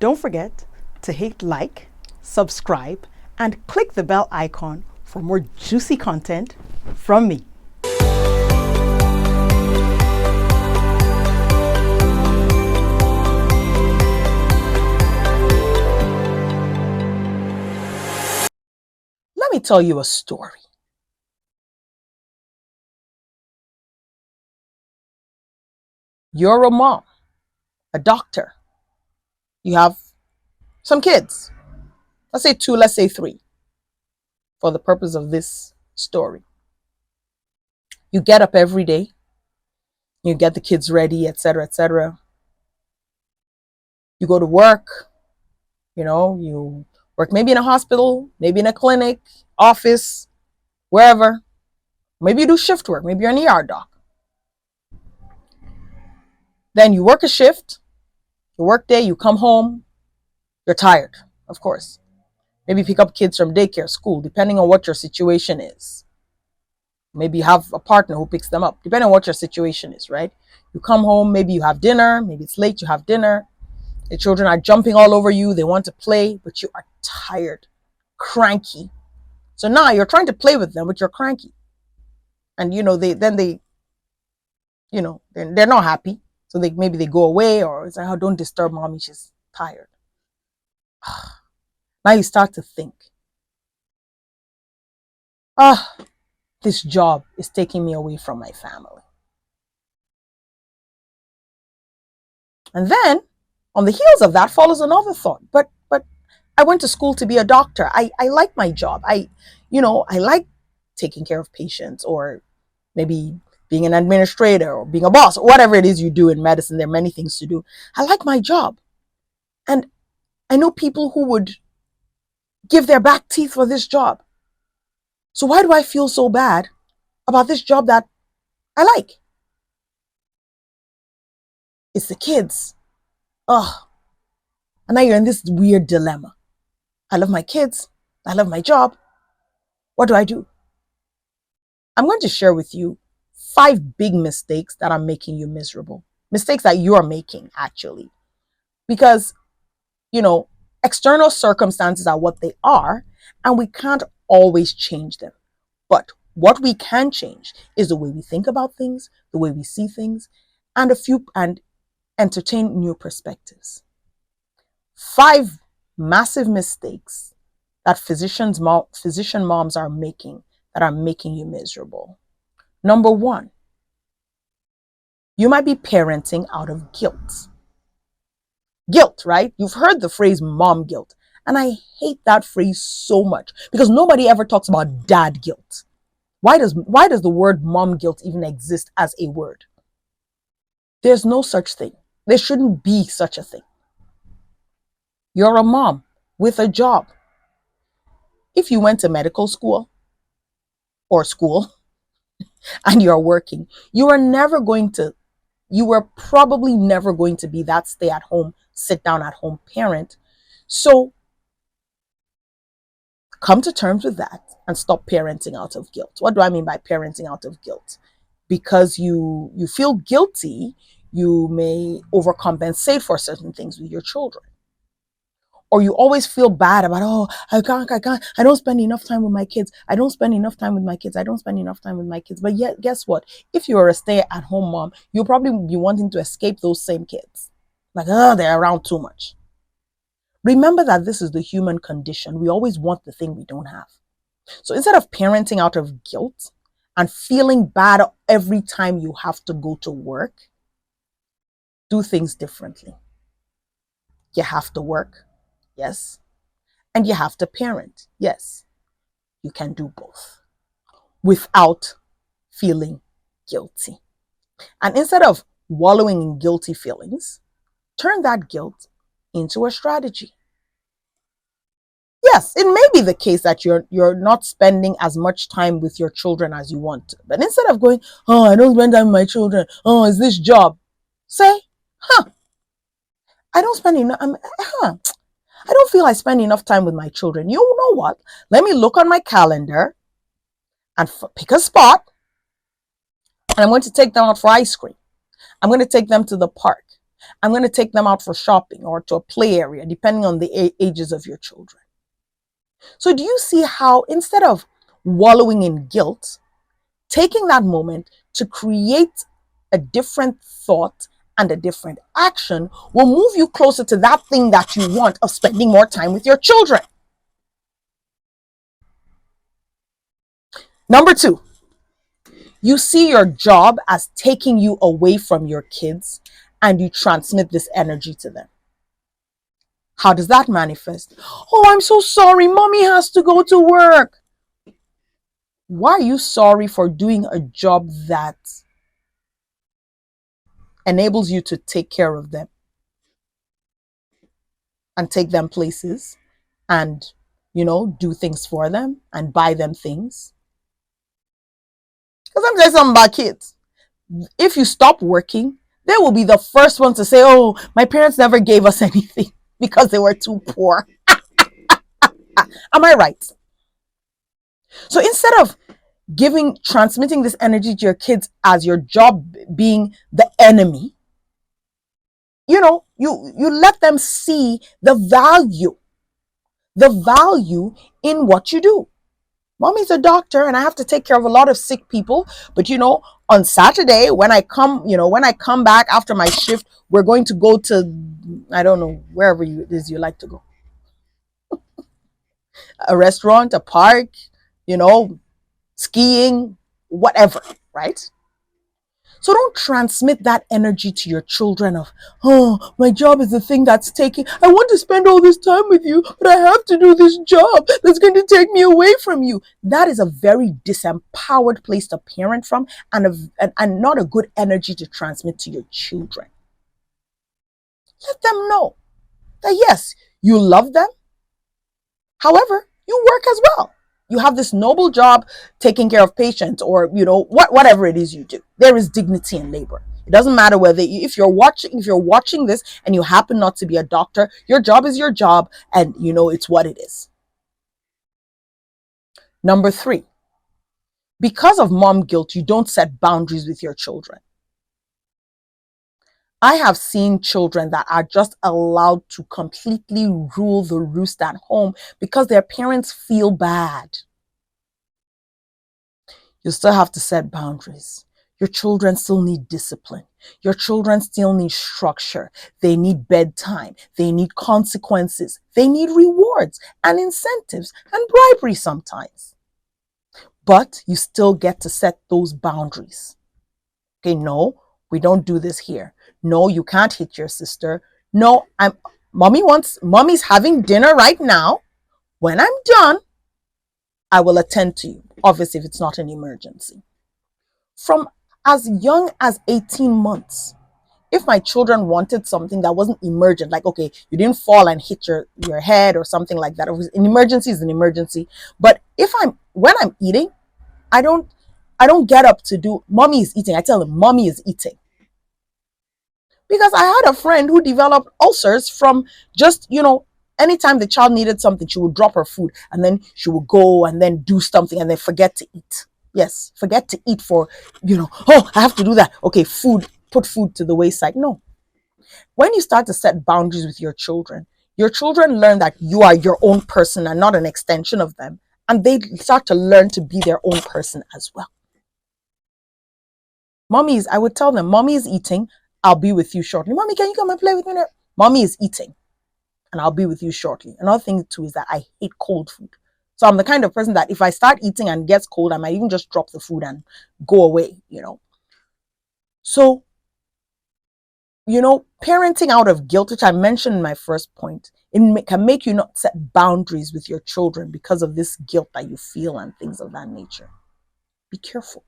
Don't forget to hit like, subscribe, and click the bell icon for more juicy content from me. Let me tell you a story. You're a mom, a doctor. You have some kids. Let's say two, let's say three, for the purpose of this story. You get up every day, you get the kids ready, etc., etc. You go to work, you work maybe in a hospital, maybe in a clinic, office, wherever. Maybe you do shift work, maybe you're an ER doc. Then you work a shift, your work day, you come home, you're tired, of course. Maybe pick up kids from daycare, school, depending on what your situation is. Maybe you have a partner who picks them up, depending on what your situation is, right? You come home, maybe you have dinner, maybe it's late, you have dinner. The children are jumping all over you, they want to play, but you are tired, cranky. So now you're trying to play with them, but you're cranky. And they're not happy. So maybe they go away, or it's like, oh, don't disturb mommy, she's tired. Now you start to think, this job is taking me away from my family. And then on the heels of that follows another thought. But I went to school to be a doctor. I like my job. I like taking care of patients, or maybe being an administrator, or being a boss, or whatever it is you do in medicine. There are many things to do. I like my job. And I know people who would give their back teeth for this job. So why do I feel so bad about this job that I like? It's the kids. And now you're in this weird dilemma. I love my kids. I love my job. What do I do? I'm going to share with you 5 big mistakes that are making you miserable. Mistakes that you are making, actually. Because, external circumstances are what they are, and we can't always change them. But what we can change is the way we think about things, the way we see things, and entertain new perspectives. 5 massive mistakes that physician moms are making that are making you miserable. Number 1, you might be parenting out of guilt. Guilt, right? You've heard the phrase mom guilt. And I hate that phrase so much because nobody ever talks about dad guilt. Why does the word mom guilt even exist as a word? There's no such thing. There shouldn't be such a thing. You're a mom with a job. If you went to medical school or school and you're working, you were probably never going to be that stay-at-home, sit-down-at-home parent. So come to terms with that and stop parenting out of guilt. What do I mean by parenting out of guilt? Because you feel guilty, you may overcompensate for certain things with your children. Or you always feel bad about, I can't, I don't spend enough time with my kids. I don't spend enough time with my kids. But yet, guess what? If you're a stay-at-home mom, you'll probably be wanting to escape those same kids. Like, they're around too much. Remember that this is the human condition. We always want the thing we don't have. So instead of parenting out of guilt and feeling bad every time you have to go to work, do things differently. You have to work. Yes. And you have to parent. Yes. You can do both without feeling guilty. And instead of wallowing in guilty feelings, turn that guilt into a strategy. Yes, it may be the case that you're not spending as much time with your children as you want to. But instead of going, I don't spend time with my children. It's this job. Say, I don't spend enough. I don't feel I spend enough time with my children. You know what? Let me look on my calendar and pick a spot. And I'm going to take them out for ice cream. I'm going to take them to the park. I'm going to take them out for shopping or to a play area, depending on the ages of your children. So, do you see how instead of wallowing in guilt, taking that moment to create a different thought and a different action will move you closer to that thing that you want of spending more time with your children? Number two, you see your job as taking you away from your kids and you transmit this energy to them. How does that manifest? Oh, I'm so sorry. Mommy has to go to work. Why are you sorry for doing a job that enables you to take care of them and take them places and, do things for them and buy them things? Because I'm telling you something about kids. If you stop working, they will be the first one to say, oh, my parents never gave us anything because they were too poor. Am I right? So instead of transmitting this energy to your kids as your job being the enemy, you let them see the value in what you do. Mommy's a doctor and I have to take care of a lot of sick people, but on Saturday when I come back after my shift, we're going to go to, I don't know, wherever it is you like to go, a restaurant, a park, skiing, whatever, right? So don't transmit that energy to your children of, oh, my job is the thing that's taking, I want to spend all this time with you, but I have to do this job that's going to take me away from you. That is a very disempowered place to parent from and not a good energy to transmit to your children. Let them know that yes, you love them. However, you work as well. You have this noble job taking care of patients or, whatever it is you do. There is dignity in labor. It doesn't matter whether if you're watching this and you happen not to be a doctor, your job is your job and it's what it is. Number three, because of mom guilt, you don't set boundaries with your children. I have seen children that are just allowed to completely rule the roost at home because their parents feel bad. You still have to set boundaries. Your children still need discipline. Your children still need structure. They need bedtime. They need consequences. They need rewards and incentives and bribery sometimes. But you still get to set those boundaries. Okay, no, we don't do this here. No, you can't hit your sister. No, mommy's having dinner right now. When I'm done, I will attend to you. Obviously, if it's not an emergency. From as young as 18 months, if my children wanted something that wasn't emergent, like, okay, you didn't fall and hit your head or something like that. An emergency is an emergency. But when I'm eating, I don't get up to do, mommy is eating. I tell them, mommy is eating. Because I had a friend who developed ulcers from just, anytime the child needed something, she would drop her food and then she would go and then do something and then forget to eat. Yes, forget to eat for, oh, I have to do that. Okay, put food to the wayside. No. When you start to set boundaries with your children learn that you are your own person and not an extension of them. And they start to learn to be their own person as well. I would tell them, mommy is eating. I'll be with you shortly. Mommy, can you come and play with me now? Mommy is eating and I'll be with you shortly. Another thing too is that I hate cold food. So I'm the kind of person that if I start eating and it gets cold, I might even just drop the food and go away, So, parenting out of guilt, which I mentioned in my first point, it can make you not set boundaries with your children because of this guilt that you feel and things of that nature. Be careful.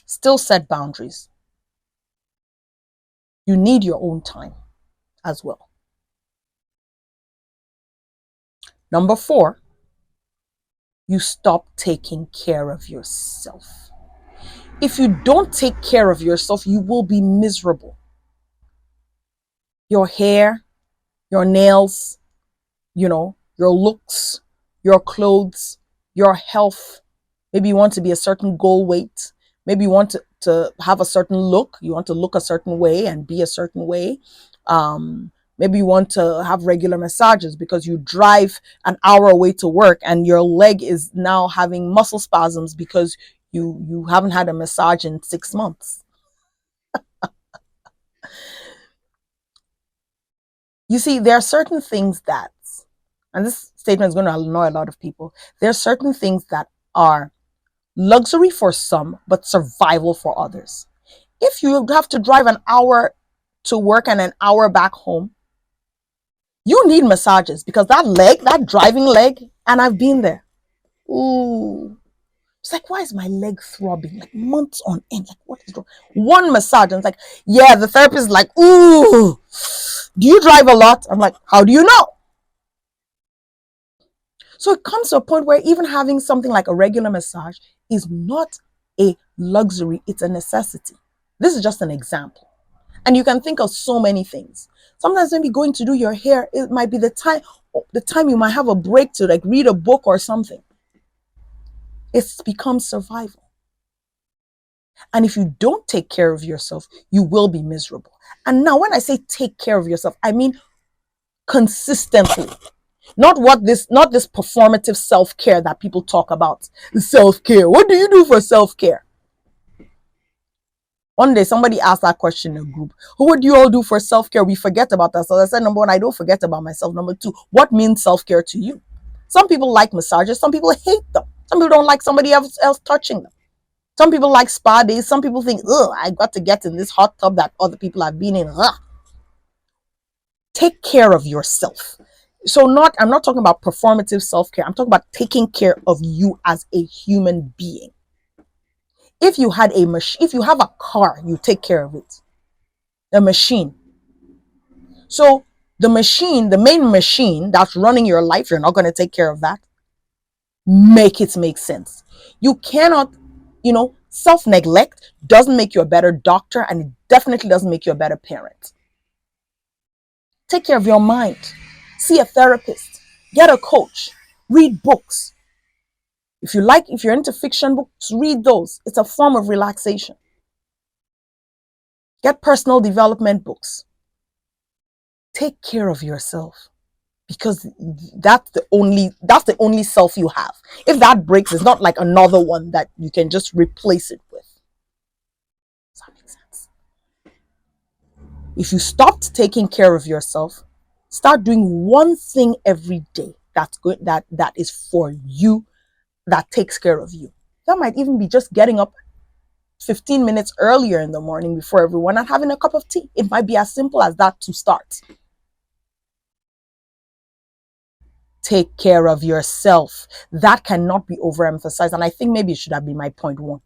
Still set boundaries. You need your own time as well. Number 4, you stop taking care of yourself. If you don't take care of yourself, you will be miserable. Your hair, your nails, your looks, your clothes, your health. Maybe you want to be a certain goal weight. Maybe you want to have a certain look, you want to look a certain way and be a certain way. Maybe you want to have regular massages because you drive an hour away to work and your leg is now having muscle spasms because you haven't had a massage in 6 months. You see, there are certain things that, and this statement is going to annoy a lot of people, there are certain things that are luxury for some, but survival for others. If you have to drive an hour to work and an hour back home, you need massages because that leg, that driving leg, and I've been there. Ooh. It's like, why is my leg throbbing? Like months on end. Like, what is wrong? One massage, and it's like, yeah, the therapist is like, ooh, do you drive a lot? I'm like, how do you know? So it comes to a point where even having something like a regular massage is not a luxury, it's a necessity. This is just an example. And you can think of so many things. Sometimes maybe going to do your hair, it might be the time you might have a break to like read a book or something. It's become survival. And if you don't take care of yourself, you will be miserable. And now when I say take care of yourself, I mean consistently. Not this performative self-care that people talk about. Self-care. What do you do for self-care? One day somebody asked that question in a group. What do you all do for self-care? We forget about that. So I said, number one, I don't forget about myself. Number two, what means self-care to you? Some people like massages. Some people hate them. Some people don't like somebody else touching them. Some people like spa days. Some people think, ugh, I got to get in this hot tub that other people have been in. Ugh. Take care of yourself. So I'm not talking about performative self-care. I'm talking about taking care of you as a human being. If you have a car, you take care of it. A machine. So the main machine that's running your life, you're not going to take care of that. Make it make sense. You cannot, self-neglect doesn't make you a better doctor, and it definitely doesn't make you a better parent. Take care of your mind. See a therapist. Get a coach. Read books. If you're into fiction books, read those. It's a form of relaxation. Get personal development books. Take care of yourself, because that's the only self you have. If that breaks, it's not like another one that you can just replace it with. Does that make sense? If you stopped taking care of yourself, start doing one thing every day that's good, that is for you, that takes care of you. That might even be just getting up 15 minutes earlier in the morning before everyone and having a cup of tea. It might be as simple as that to start. Take care of yourself. That cannot be overemphasized. And I think maybe it should have been my point one.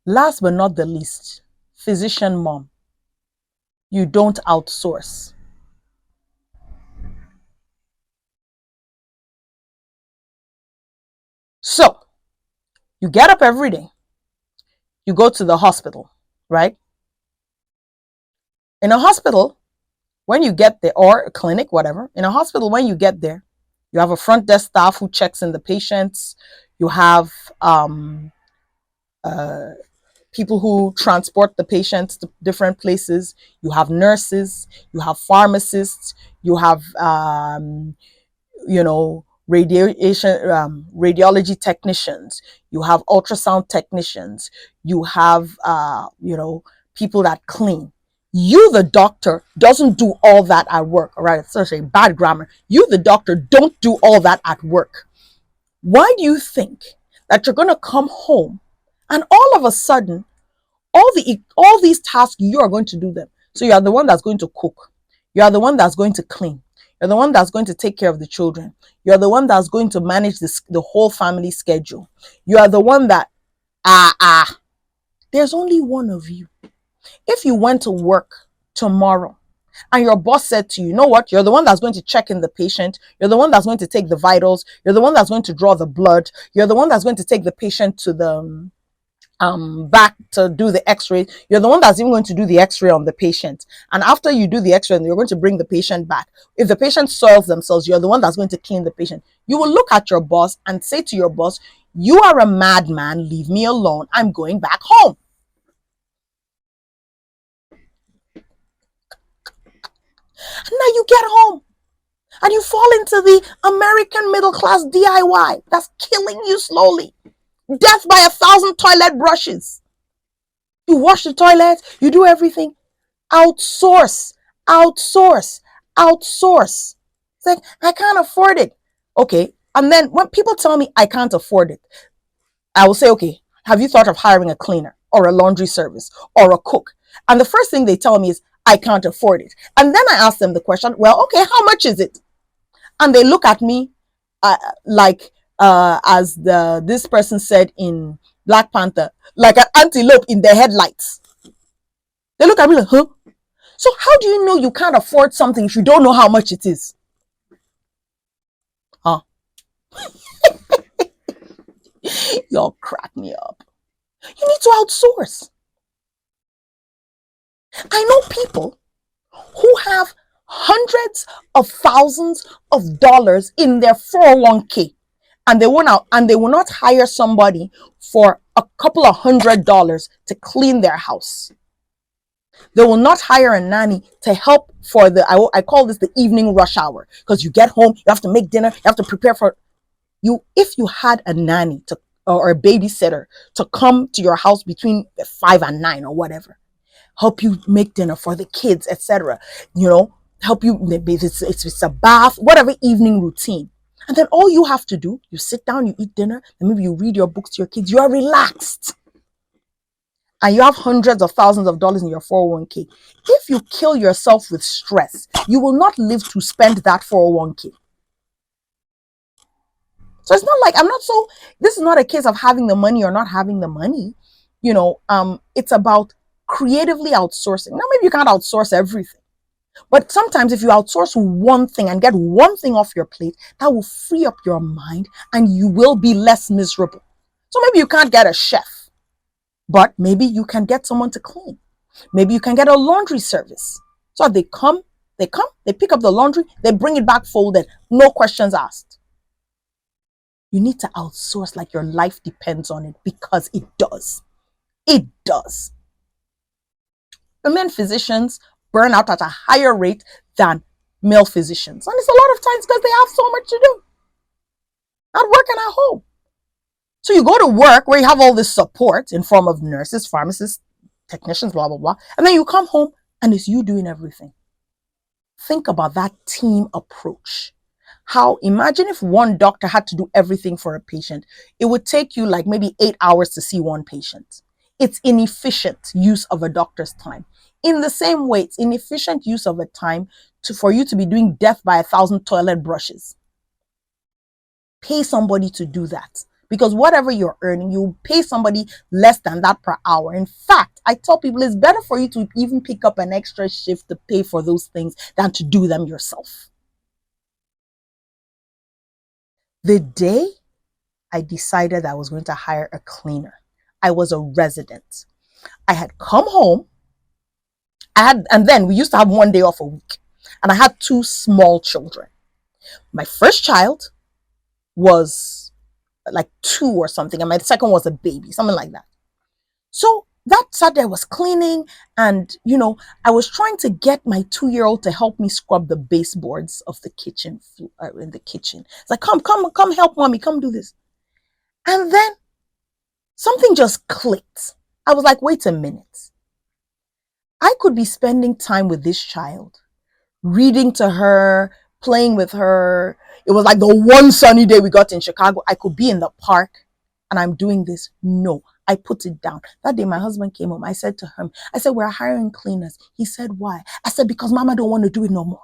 Last but not the least, physician mom. You don't outsource. So, you get up every day. You go to the hospital, right? In a hospital, when you get there, or a clinic, whatever, in a hospital, when you get there, you have a front desk staff who checks in the patients. You have people who transport the patients to different places. You have nurses. You have pharmacists. You have radiology technicians. You have ultrasound technicians. You have people that clean. You, the doctor, doesn't do all that at work. All right, it's such a bad grammar. You, the doctor, don't do all that at work. Why do you think that you're going to come home and all of a sudden, all these tasks, you are going to do them? So you are the one that's going to cook. You are the one that's going to clean. You're the one that's going to take care of the children. You're the one that's going to manage the whole family schedule. You are the one that, there's only one of you. If you went to work tomorrow and your boss said to you, you know what, you're the one that's going to check in the patient, you're the one that's going to take the vitals, you're the one that's going to draw the blood, you're the one that's going to take the patient to the back to do the x-ray, you're the one that's even going to do the x-ray on the patient, and after you do the x-ray, you're going to bring the patient back. If the patient soils themselves, you're the one that's going to clean the patient. You will look at your boss and say to your boss, You are a madman. Leave me alone. I'm going back home. And now you get home and you fall into the American middle class DIY that's killing you slowly. Death by 1,000 toilet brushes. You wash the toilet, you do everything. Outsource, outsource, outsource. It's like, I can't afford it. Okay. And then when people tell me I can't afford it, I will say, okay, have you thought of hiring a cleaner or a laundry service or a cook? And the first thing they tell me is, I can't afford it. And then I ask them the question, well, okay, how much is it? And they look at me like, as this person said in Black Panther, like an antelope in the headlights. They look at me like, huh? So how do you know you can't afford something if you don't know how much it is? Huh? Y'all crack me up. You need to outsource. I know people who have hundreds of thousands of dollars in their 401k, and they will not hire somebody for a couple of $100 to clean their house. They will not hire a nanny to help for I call this the evening rush hour, because you get home, you have to make dinner, you have to prepare for you. If you had a nanny or a babysitter to come to your house between 5 and 9 or whatever, help you make dinner for the kids, etc., help you, maybe it's a bath, whatever evening routine. And then all you have to do, you sit down, you eat dinner, and maybe you read your books to your kids. You are relaxed. And you have hundreds of thousands of dollars in your 401k. If you kill yourself with stress, you will not live to spend that 401k. So it's not like this is not a case of having the money or not having the money. It's about creatively outsourcing. Now, maybe you can't outsource everything, but sometimes if you outsource one thing and get one thing off your plate, that will free up your mind and you will be less miserable. So maybe you can't get a chef, but maybe you can get someone to clean. Maybe you can get a laundry service. So they come, they pick up the laundry, they bring it back folded, no questions asked. You need to outsource like your life depends on it, because it does. It does. Women physicians burn out at a higher rate than male physicians. And it's a lot of times because they have so much to do. Not working at home. So you go to work where you have all this support in form of nurses, pharmacists, technicians, blah, blah, blah. And then you come home and it's you doing everything. Think about that team approach. Imagine if one doctor had to do everything for a patient. It would take you like maybe 8 hours to see one patient. It's inefficient use of a doctor's time. In the same way, it's inefficient use of a time for you to be doing death by 1,000 toilet brushes. Pay somebody to do that, because whatever you're earning, you pay somebody less than that per hour. In fact, I tell people it's better for you to even pick up an extra shift to pay for those things than to do them yourself. The day I decided I was going to hire a cleaner, I was a resident. I had come home. And then we used to have one day off a week. And I had 2 small children. My first child was like 2 or something, and my second was a baby, something like that. So that Saturday I was cleaning, and I was trying to get my 2-year-old to help me scrub the baseboards of the kitchen, in the kitchen. It's like, come help mommy, come do this. And then something just clicked. I was like, wait a minute. I could be spending time with this child, reading to her, playing with her. It was like the one sunny day we got in Chicago. I could be in the park and I'm doing this. No, I put it down. That day my husband came home. I said to him, we're hiring cleaners. He said, why? I said, because mama don't want to do it no more.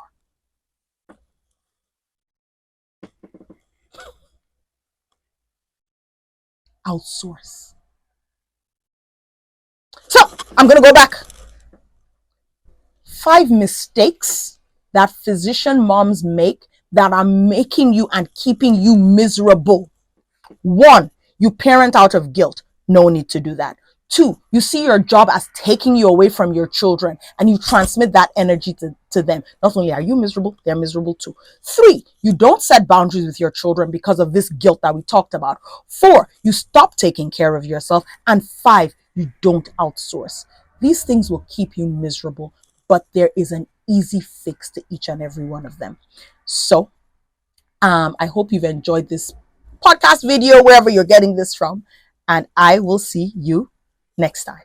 Outsource. So I'm going to go back. 5 mistakes that physician moms make that are making you and keeping you miserable. 1, you parent out of guilt. No need to do that. Two, you see your job as taking you away from your children and you transmit that energy to them. Not only are you miserable, they're miserable too. Three, you don't set boundaries with your children because of this guilt that we talked about. Four, you stop taking care of yourself. And five, you don't outsource. These things will keep you miserable, but there is an easy fix to each and every one of them. So, I hope you've enjoyed this podcast video, wherever you're getting this from, and I will see you next time.